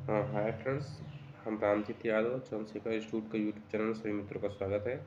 हाँ, hi friends. हम Ramjeet Yadav Chandrashekhar institute का यूट्यूब चैनल में सभी मित्रों का स्वागत है।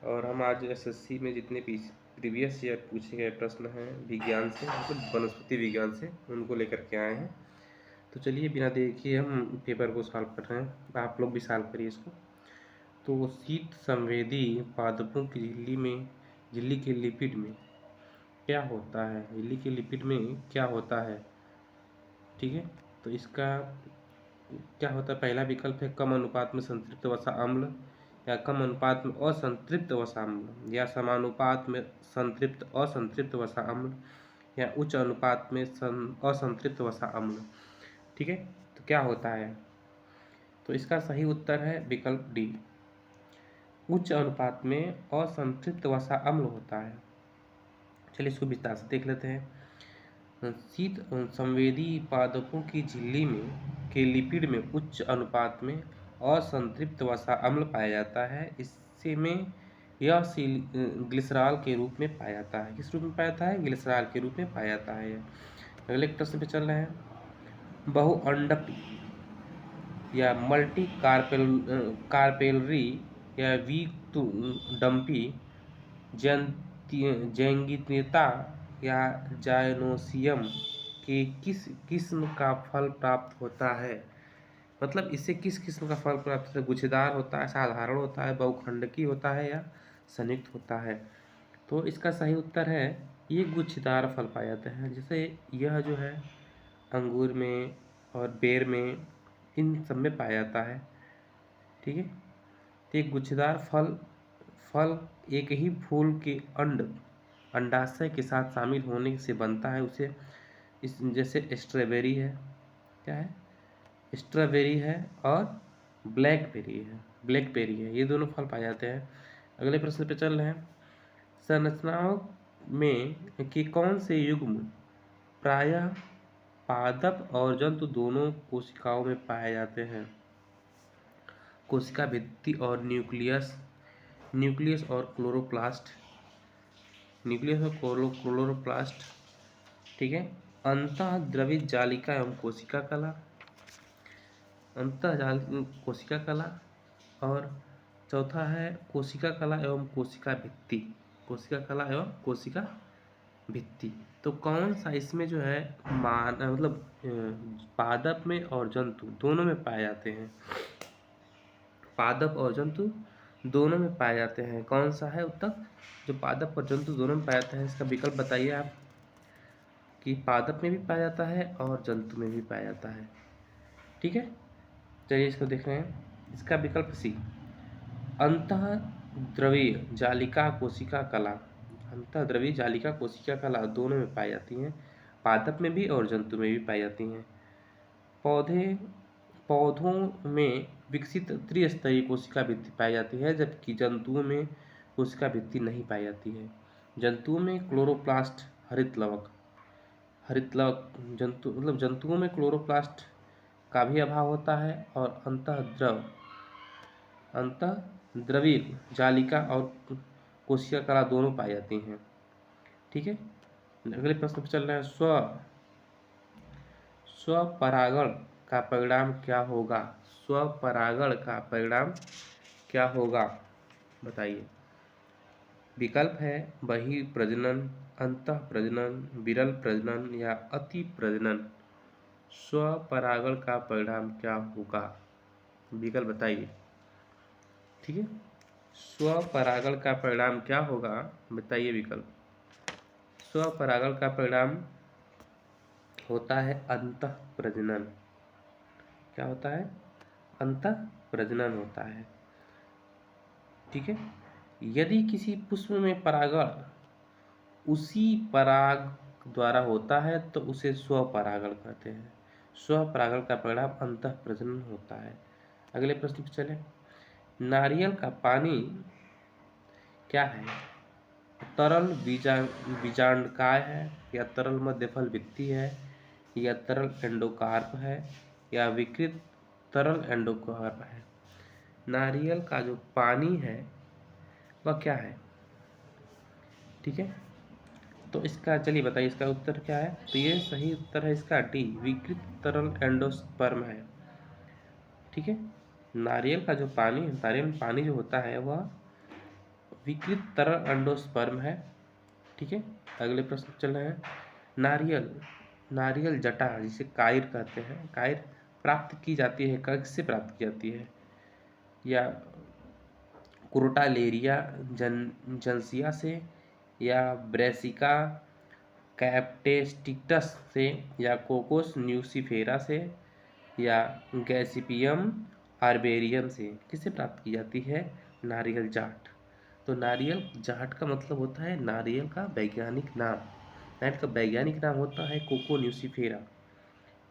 और हम आज एसएससी में जितने प्रीवियस ईयर पूछे गए प्रश्न हैं विज्ञान से, मतलब वनस्पति विज्ञान से, उनको लेकर के आए हैं। तो चलिए बिना देखे हम पेपर को सॉल्व कर रहे हैं, आप लोग भी सॉल्व करिए इसको। तो शीत संवेदी पादपों की झिल्ली के लिपिड में क्या होता है? झिल्ली के लिपिड में क्या होता है? ठीक है, तो इसका क्या होता है? पहला विकल्प है कम अनुपात में संतृप्त वसा अम्ल, या कम अनुपात में असंतृप्त वसा अम्ल, या समानुपात में संतृप्त असंतृप्त वसा अम्ल, या उच्च अनुपात में असंतृप्त वसा अम्ल। ठीक है, तो क्या होता है? तो इसका सही उत्तर है विकल्प डी, उच्च अनुपात में असंतृप्त वसा अम्ल होता है। चलिए इसको विस्तार से देख लेते हैं। शीत संवेदी पादपों की झिल्ली में के लिपिड में उच्च अनुपात में असंतृप्त वसा अम्ल पाया जाता है। इससे में यह ग्लिसरॉल के रूप में पाया जाता है। किस रूप में पाया जाता है? ग्लिसरॉल के रूप में पाया जाता है। अगले प्रश्न पे चल रहे हैं। बहुअंडक या मल्टी कार्पेलरी या वीक डम्पी जैंगिनेता या जायनोसियम के किस किस्म का फल प्राप्त होता है? मतलब इससे किस किस्म का फल प्राप्त होता है? गुच्छेदार होता है, साधारण होता है, बहुखंडकी होता है, या संयुक्त होता है? तो इसका सही उत्तर है ये गुच्छेदार फल पाए जाते हैं। जैसे यह जो है अंगूर में और बेर में, इन सब में पाया जाता है। ठीक है, तो एक गुच्छेदार फल एक ही फूल के अंडाशय के साथ शामिल होने से बनता है। उसे इस जैसे स्ट्रॉबेरी है, क्या है? स्ट्रॉबेरी है, और ब्लैकबेरी है, ये दोनों फल पाए जाते हैं। अगले प्रश्न पे चल रहे हैं। संरचनाओं में कि कौन से युग्म प्रायः पादप और जंतु दोनों कोशिकाओं में पाए जाते हैं? कोशिका भित्ति और न्यूक्लियस और क्लोरोप्लास्ट, ठीक है। अंतःद्रवित जालिका एवं कोशिका कला, और चौथा है कोशिका कला एवं कोशिका भित्ति। तो कौन सा इसमें जो है मतलब पादप में और जंतु दोनों में पाए जाते हैं? पादप और जंतु दोनों में पाए जाते हैं। कौन सा है उत्तर जो पादप और जंतु दोनों में पाए जाते हैं? इसका विकल्प बताइए आप, कि पादप में भी पाया जाता है और जंतु में भी पाया जाता है। ठीक है, चलिए इसको देख रहे हैं। इसका विकल्प सी, अंतःद्रवीय जालिका कोशिका कला दोनों में पाई जाती हैं। पादप में भी और जंतु में भी पाई जाती हैं। पौधों में विकसित त्रिस्तरीय कोशिका भित्ति पाई जाती है, जबकि जंतुओं में कोशिका भित्ति नहीं पाई जाती है। जंतुओं में क्लोरोप्लास्ट जंतुओं में क्लोरोप्लास्ट का भी अभाव होता है, और अंतःद्रवीय जालिका और कोशिका कला दोनों पाई जाती हैं। ठीक है, अगले प्रश्न पर चल रहे हैं। स्वपरागण का परिणाम क्या होगा? स्वपरागण का परिणाम क्या होगा, बताइए। विकल्प है बहिर्प्रजनन, अंतःप्रजनन, विरल प्रजनन, या अति प्रजनन। स्वपरागण का परिणाम क्या होगा? विकल्प बताइए। ठीक है, स्वपरागण का परिणाम क्या होगा, बताइए विकल्प। स्वपरागण का परिणाम होता है अंतःप्रजनन। क्या होता है? अंतःप्रजनन होता है। ठीक है, यदि किसी पुष्प में परागण उसी पराग द्वारा होता है तो उसे स्वपरागण कहते हैं। स्वपरागण का परिणाम अंतःप्रजनन होता है। अगले प्रश्न पर चले। नारियल का पानी क्या है? तरल बीजांडकाय है, या तरल मध्यफल भित्ति है, या तरल एंडोकार्प है, या विकृत तरल एंडोकार्प है? नारियल का जो पानी है वह क्या है? ठीक है, तो इसका चलिए बताइए इसका उत्तर क्या है। तो ये सही उत्तर है इसका डी, विकृत तरल एंडोस्पर्म है। ठीक है। नारियल का जो पानी, नारियल में पानी जो होता है वह विकृत तरल एंडोस्पर्म है। ठीक है। अगले प्रश्न चल रहे हैं। नारियल नारियल जटा जिसे कायर कहते हैं, कायर प्राप्त की जाती है, किससे प्राप्त की जाती है? या क्रोटालेरिया जनसिया से, या ब्रेसिका कैप्टेस्टिक्टस से, या कोकोस न्यूसीफेरा से, या गैसिपियम आर्बेरियम से, किससे प्राप्त की जाती है? नारियल जाट। तो नारियल जाट का मतलब होता है नारियल का वैज्ञानिक नाम। नारियल का वैज्ञानिक नाम होता है कोको न्यूसीफेरा।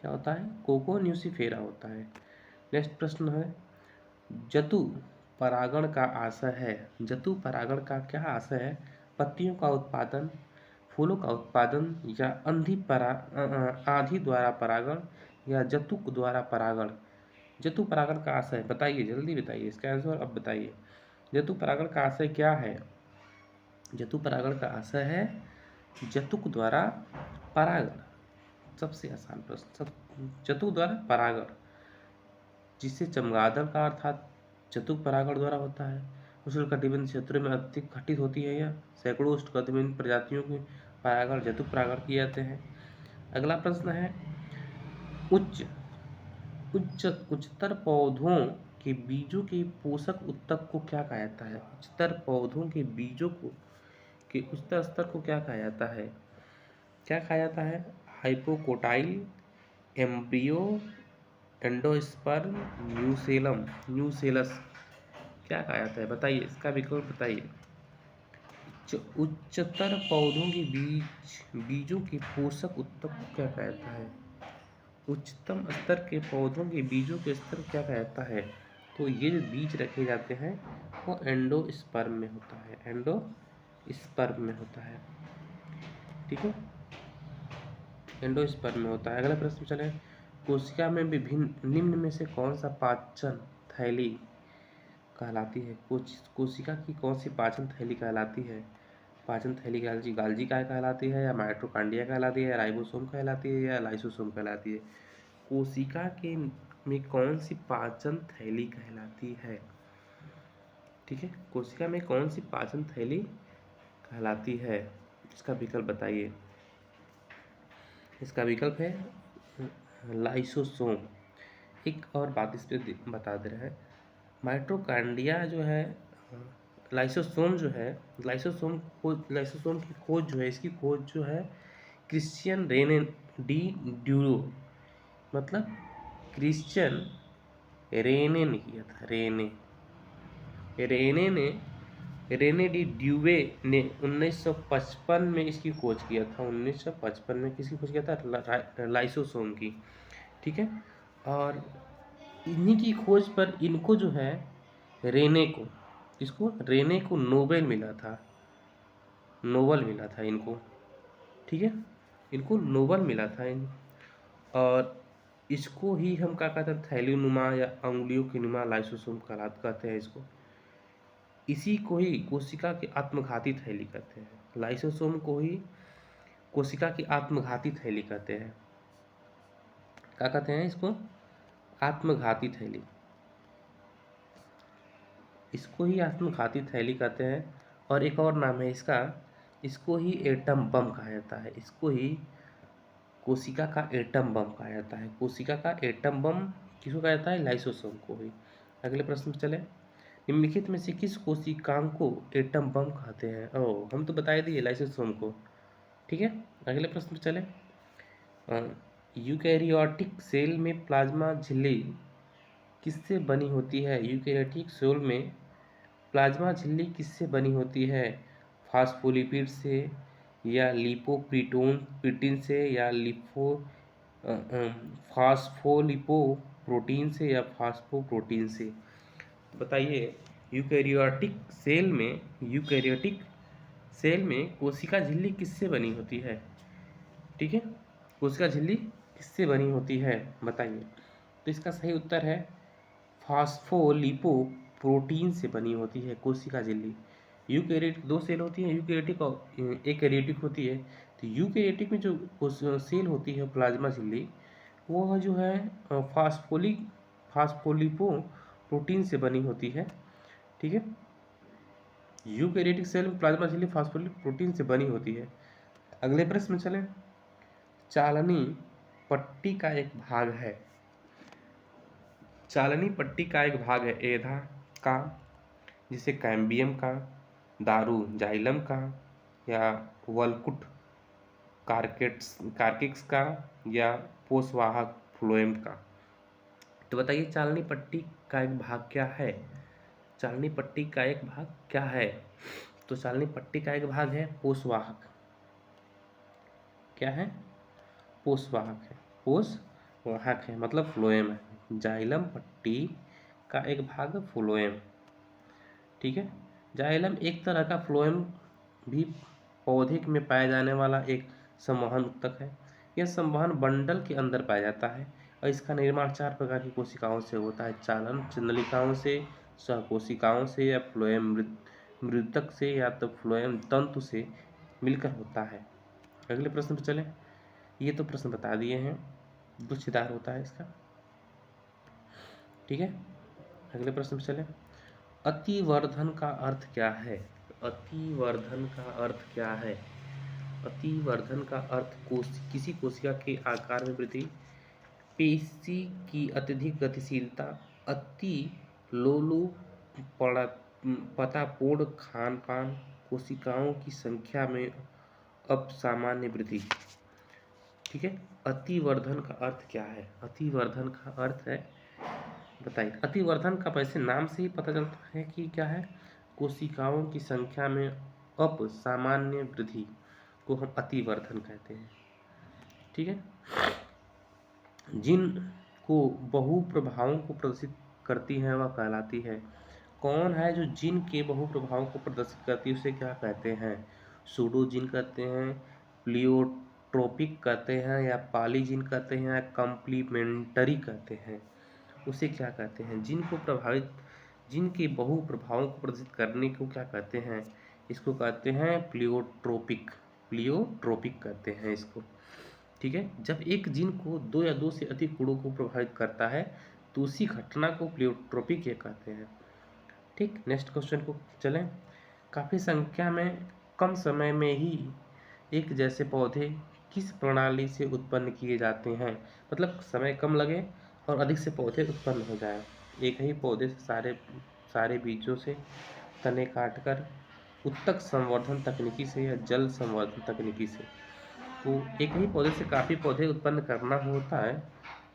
क्या होता है? कोको न्यूसीफेरा होता है। नेक्स्ट प्रश्न है, जतु परागण का आशय है। जतु परागण का क्या आशय है? पत्तियों का उत्पादन, फूलों का उत्पादन, या आंधी द्वारा परागण, या जतुक द्वारा परागण। जतु परागण का आशय बताइए, जल्दी बताइए, इसका आंसर अब बताइए। जतु परागण का आशय क्या है? जतु परागण का आशय है जतुक द्वारा परागण। सबसे आसान प्रश्न, जतुक द्वारा परागण, जिससे चमगादड़ का अर्थात जतुक परागण द्वारा होता है। उष्णकटिबंधीय क्षेत्रों में अत्यधिक घटित होती है यह। सैकड़ों उष्णकटिबंधीय प्रजातियों के परागण जतुक परागण किए जाते हैं। अगला प्रश्न है, उच्च उच्च उच्चतर पौधों के बीजों के पोषक ऊतक को क्या कहा जाता है? उच्चतर पौधों के बीजों को के उच्चतर स्तर को क्या कहा जाता है? क्या कहा जाता है? हाइपोकोटाइल, एम्ब्रियो, एंडोस्पर्म, न्यूसेलस, क्या कहा जाता है? बताइए, इसका विकल्प बताइए। उच्चतर पौधों के बीजों के पोषक ऊतक को क्या कहा जाता है? उच्चतम स्तर के पौधों के बीजों के स्तर को क्या कहा जाता है? तो ये जो बीज रखे जाते हैं वो एंडोस्पर्म में होता है, एंडोस्पर्म में होता है। ठीक है, एंडोस्पर्म में होता है। अगला प्रश्न चले, कोशिका में विभिन्न निम्न में से कौन सा पाचन थैली कहलाती है? कोशिका की कौन सी पाचन थैली कहलाती है? पाचन थैली गाल्जी काय कहलाती है, या माइटोकॉन्ड्रिया कहलाती है, या राइबोसोम कहलाती है, या लाइसोसोम कहलाती है? कोशिका के में कौन सी पाचन थैली कहलाती है? ठीक है, कोशिका में कौन सी पाचन थैली कहलाती है? इसका विकल्प बताइए। इसका विकल्प है लाइसोसोम। एक और बात इस पर बता दे रहे हैं, माइटोकॉन्ड्रिया जो है, लाइसोसोम जो है, लाइसोसोम की खोज जो है, इसकी खोज जो है क्रिश्चियन रेने डी ड्यूरो, मतलब क्रिश्चियन रेने ने किया था। रेने डी ड्यूवे ने 1955 में इसकी खोज किया था। 1955 में किसकी खोज किया था? लाइसोसोम की। ठीक है, और इन्हीं की खोज पर इनको जो है रेने को नोबेल मिला था, इनको। ठीक है, इनको नोबेल मिला था और इसको ही हम क्या कहते हैं? थैलीनुमा या अंगुलियों के नुमा लाइसोसोम कहते हैं इसको। इसी को ही कोशिका की आत्मघाती थैली कहते हैं। लाइसोसोम को ही कोशिका की आत्मघाती थैली कहते हैं। क्या कहते हैं इसको? आत्मघाती थैली। इसको ही आत्मघाती थैली कहते हैं। और एक और नाम है इसका, इसको ही एटम बम कहा जाता है। इसको ही कोशिका का एटम बम कहा जाता है। कोशिका का एटम बम किसको कहा जाता है? लाइसोसोम को ही। अगले प्रश्न पर चले, निम्नलिखित में से किस कोशिकांग को एटम बम कहते हैं? हम तो बता दिए लाइसोसोम को। ठीक है, अगले प्रश्न पर चले, यूकैरियोटिक सेल में प्लाज्मा झिल्ली किससे बनी होती है? यूकैरियोटिक सेल में प्लाज्मा झिल्ली किससे बनी होती है? फास्फोलिपिड से, या लिपोप्रोटीन से, या फास्फोलिपोप्रोटीन से, या फास्फोप्रोटीन से? बताइए, यूकैरियोटिक सेल में कोशिका झिल्ली किससे बनी होती है? ठीक है, कोशिका झिल्ली किससे बनी होती है? बताइए। तो इसका सही उत्तर है फास्फोलिपोप्रोटीन से बनी होती है कोशिका झिल्ली। यूकैरियोटिक दो सेल होती है, यूकैरियोटिक और एकैरियोटिक होती है। तो यूकैरियोटिक में जो सेल होती है प्लाज्मा झिल्ली, वो जो है फास्फोलिपो प्रोटीन से बनी होती है। ठीक है, यूकैरियोटिक सेल में प्लाज्मा झिल्ली फास्फोलिपिड प्रोटीन से बनी होती है। अगले प्रश्न में चलें। चालनी पट्टी का एक भाग है। चालनी पट्टी का एक भाग है एधा का, जिसे कैम्बियम का, दारू जाइलम का, या वलकुट कार्किक्स का, या पोषवाहक फ्लोएम का। तो बताइए चालनी पट्टी का एक भाग क्या है। चालनी पट्टी का एक भाग क्या है। तो चालनी पट्टी का एक भाग है पोषवाहक। क्या है? पोषवाहक है। पोषवाहक है मतलब फ्लोएम है। जाइलम पट्टी का एक भाग फ्लोएम। ठीक है, जाइलम एक तरह का फ्लोएम भी पौधे में पाया जाने वाला एक संवहन उत्तक है। यह संवहन बंडल के अंदर पाया जाता है और इसका निर्माण 4 प्रकार की कोशिकाओं से होता है। चालन नलिकाओं से, सहकोशिकाओं से, या फ्लोएम मृतक से, या तो फ्लोएम तंतु से मिलकर होता है। अगले प्रश्न पर चलें। ये तो प्रश्न बता दिए हैं, गुच्छेदार होता है इसका। ठीक है, अगले प्रश्न पर चलें। अतिवर्धन का अर्थ क्या है। अतिवर्धन का अर्थ क्या है। अतिवर्धन का अर्थ किसी कोशिका के आकार में वृद्धि, पेशी की अत्यधिक गतिशीलता, अति लोलुपतापूर्ण खान पान, कोशिकाओं की संख्या में असामान्य वृद्धि। ठीक है, अतिवर्धन का अर्थ क्या है। अतिवर्धन का अर्थ है, बताइए। अतिवर्धन का वैसे नाम से ही पता चलता है कि क्या है, कोशिकाओं की संख्या में असामान्य वृद्धि को हम अतिवर्धन कहते हैं। ठीक है, जिनको बहु प्रभावों को प्रदर्शित करती है वह कहलाती है। कौन है जो जिन के बहु प्रभावों को प्रदर्शित करती है उसे क्या कहते हैं। सूडोजिन कहते हैं, प्लियोट्रोपिक कहते हैं, या पॉलीजिन कहते हैं, या कम्प्लीमेंटरी कहते हैं। उसे क्या कहते हैं। जिनके बहु प्रभावों को प्रदर्शित करने को क्या कहते हैं। इसको कहते हैं प्लियोट्रोपिक कहते हैं इसको। ठीक है, जब एक जीन को 2 या 2 से अधिक गुणों को प्रभावित करता है तो उसी घटना को प्लियोट्रोपिक कहते हैं। ठीक, नेक्स्ट क्वेश्चन को चलें। काफ़ी संख्या में कम समय में ही एक जैसे पौधे किस प्रणाली से उत्पन्न किए जाते हैं। मतलब समय कम लगे और अधिक से पौधे उत्पन्न हो जाए। एक ही पौधे से सारे बीजों से तने काटकर उत्तक संवर्धन तकनीकी से या जल संवर्धन तकनीकी से। तो एक ही पौधे से काफ़ी पौधे उत्पन्न करना होता है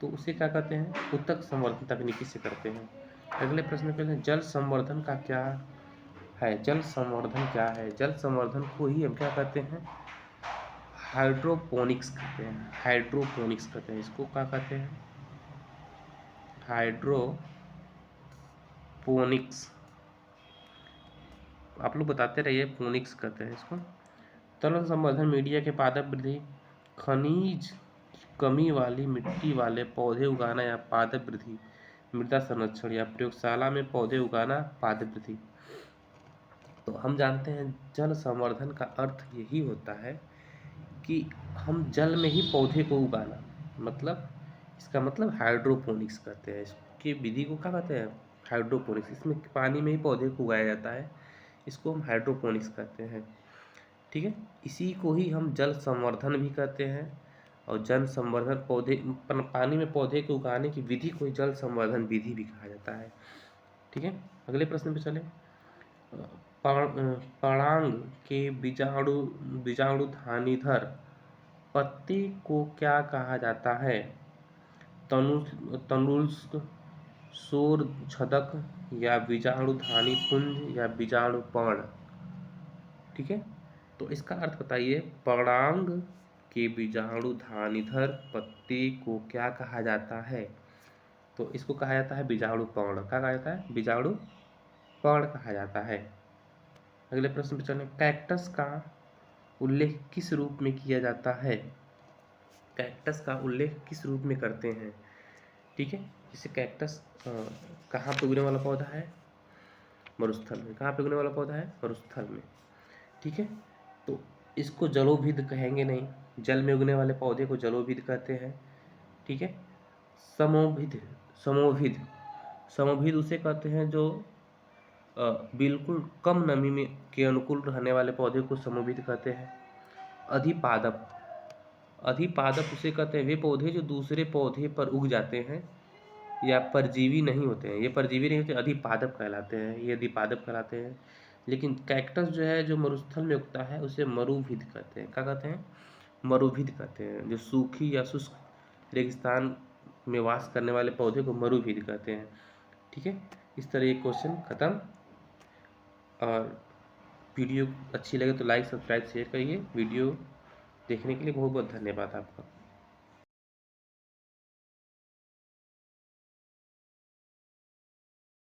तो उसे क्या कहते हैं, उत्तक संवर्धन तकनीकी से करते हैं। अगले प्रश्न पे हैं, जल संवर्धन का क्या है। जल संवर्धन क्या है। जल संवर्धन को ही हम क्या कहते हैं, हाइड्रोपोनिक्स कहते हैं। हाइड्रोपोनिक्स कहते हैं इसको। क्या कहते हैं, हाइड्रोपोनिक्स। आप लोग बताते रहिए, पोनिक्स कहते हैं इसको। तरल संवर्धन मीडिया के पादप वृद्धि, खनिज कमी वाली मिट्टी वाले पौधे उगाना, या पादप वृद्धि, मृदा संरक्षण, या प्रयोगशाला में पौधे उगाना, पादप वृद्धि। तो हम जानते हैं जल संवर्धन का अर्थ यही होता है कि हम जल में ही पौधे को उगाना, मतलब इसका मतलब हाइड्रोपोनिक्स कहते हैं। इसकी विधि को क्या कहते हैं, हाइड्रोपोनिक्स। इसमें पानी में ही पौधे को उगाया जाता है, इसको हम हाइड्रोपोनिक्स कहते हैं। ठीक है, इसी को ही हम जल संवर्धन भी कहते हैं। और जल संवर्धन पानी में पौधे को उगाने की विधि को जल संवर्धन विधि भी कहा जाता है। ठीक है, अगले प्रश्न पे चले। पर्णांग के बीजाणुधानीधर पत्ते को क्या कहा जाता है। तनुष्क, शोरछदक, या बीजाणुधानी पुंज, या बीजाणुपर्ण। ठीक है, तो इसका अर्थ बताइए। पर्णांग के बीजाणुधानीधर पत्ते को क्या कहा जाता है। तो इसको कहा जाता है बीजाणुपर्ण। क्या कहा जाता है, बीजाणुपर्ण कहा जाता है। अगले प्रश्न पे चलें। कैक्टस का उल्लेख किस रूप में किया जाता है। कैक्टस का उल्लेख किस रूप में करते हैं। ठीक है, जैसे कैक्टस कहाँ पे उगने वाला पौधा है, मरुस्थल में। कहाँ पे उगने वाला पौधा है, मरुस्थल में। ठीक है, तो इसको जलोभिद कहेंगे नहीं, जल में उगने वाले पौधे को जलोभिद कहते हैं। ठीक है, समोभिद समोभिद, समोभिद उसे कहते हैं जो बिल्कुल कम नमी में के अनुकूल रहने वाले पौधे को समोभिद कहते हैं। अधिपादप, अधिपादप उसे कहते हैं वे पौधे जो दूसरे पौधे पर उग जाते हैं या परजीवी नहीं होते हैं, ये परजीवी नहीं होते, अधिपादप कहलाते हैं, ये अधिपादप कहलाते हैं। लेकिन कैक्टस जो है जो मरुस्थल में उगता है उसे मरुभिद कहते हैं। क्या कहते हैं? मरुभिद कहते हैं। जो सूखी या शुष्क रेगिस्तान में वास करने वाले पौधे को मरुभिद कहते हैं। ठीक है, इस तरह ये क्वेश्चन खत्म। और वीडियो अच्छी लगे तो लाइक सब्सक्राइब शेयर करिए। वीडियो देखने के लिए बहुत बहुत धन्यवाद आपका।